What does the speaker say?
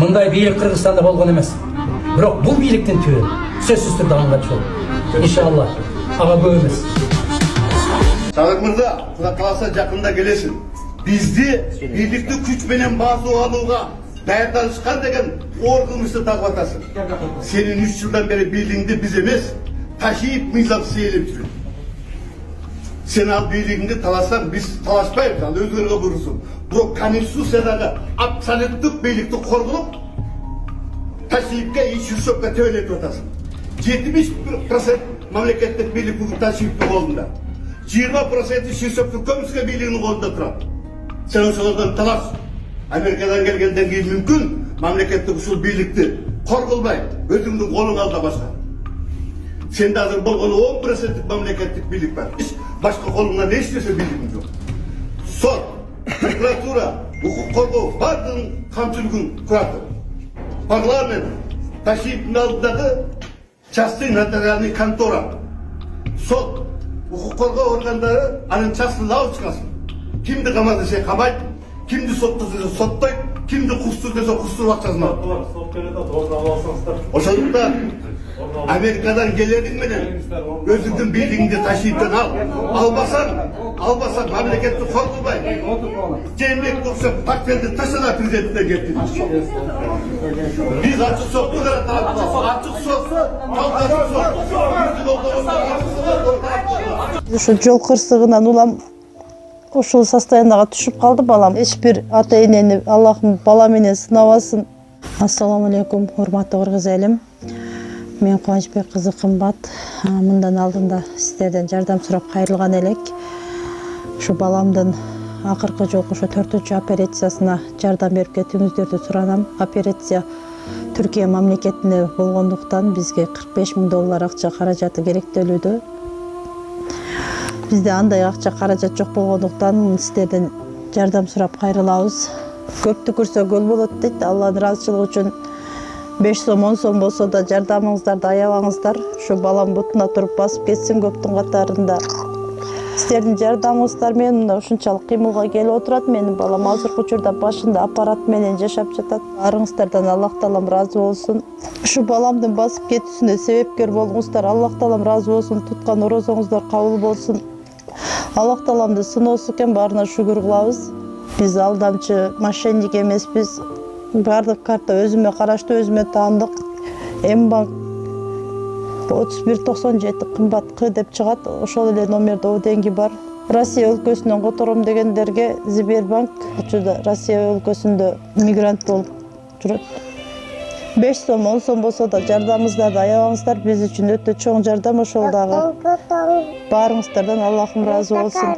Мындай бийлик Кыргызстанда болгон эмес. Бирок бул бийликтин түбү сөзсүз түрдө алынгач болот. Иншалла ага көп эмес. Садык мырза, Кудай кааласа жакында келесиң. Бизди бийликти күч менен басып алууга даярданышкан деген оор кылмышты тагып атасың. Сенин 3 жылдан бери бийлигиңди биз эмес, Ташиев мыйлап сейлеп жүрөт. Sen al бийлигиңди таласаң, биз талашпайбыз, ал өзгөргө буйрусун. Бирок Конституциядагы абсолюттук бийликти коргоп, Ташиевке Шишовке төбөлөтүп атасың. 70% мамлекеттик бийлик бүгүн Ташиевдин колунда. 20% Шишовдун көмүскө бийлигинин колунда турат. Sen ошолордон талаш. Америкадан келгенден кийин мүмкүн мамлекеттик ушул бийликти корголбай, өзүңдүн колуңа алда башка. Сенде азыр болгону 10% мамлекеттик бийлик бар. Башка колуңда эч нерсе бийлигиң жок. Сот, прокуратура, укук коргоо бардыгын камчылыгын курат. Парламент, Ташиевдин алдындагы частный нотариальный контора. Сот, укук коргоо органдары анын частный лавочкасы. Кимди камат десе камайт, кимди сотту десе соттойт, кимди кустур десе кустуруп акчасын алат. Ошондуктан Америкадан келерин менен өзүңдүн бийлигиңди Ташиевден ал. Албасаң мамлекетти коргобай. Жээнбекке окшоп партияны таштана президенттен кетти. Биз ачык сотто каратабыз. Ачык сот, Ушу жол кырсыгынан улам ушул состоянияга түшүп калды балам. Эч бир ата энени Аллахым бала менен сынабасын. Ассаламу алейкум, урматтуу кыргыз элим. Мен Кубанычбек кызы Кымбат. Мындан алдында сиздерден жардам сурап кайрылган элек. Ушу баламдын акыркы жолку ошо 4-чү операциясына жардам берип кетүүңүздөрдү суранам. Операция Түркия мамлекетинде болгондуктан бизге $45,000 акча каражаты керектелүүдө. Бизде андай акча каражат жок болгондуктан сиздерден жардам сурап кайрылабыз. Көптү көрсө көл болот дейт. Алланын ыраазычылыгы үчүн 5 сом 10 сом болсо да жардамыңыздарды аябаңыздар. Ушу балам бутуна туруп басып кетсин көптүн катарында. Сиздердин жардамыңыздар менен ушунчалык кыймылга келип отурат. Менин балам азыркы учурда башында аппарат менен жашап жатат. Арыңыздардан Аллах таалам ыраазы болсун. Ушу баламдын басып кетүүсүнө себепкер болуңуздар. Аллах таалам ыраазы болсун. Туткан орозоңуздар кабыл болсун. Аллах тааламдын сыноосу экен, баарына шүгүр кылабыз. Биз алдамчы, мошенник эмеспиз. Бардык карта өзүмө караштуу, өзүмө таандык. М-банк 3197 кымбат К деп чыгат. Ошол эле номерде деньги бар. Россия өлкөсүнөн котором дегендерге Сбербанк, учурда Россия өлкөсүндө мигрант болуп жүрөт. 5 сом 10 сом болсо да жардамыңыздарды аябаңыздар. Биз үчүн өтө чоң жардам ошол дагы. Баарыңыздардан Аллахым ыраазы болсун.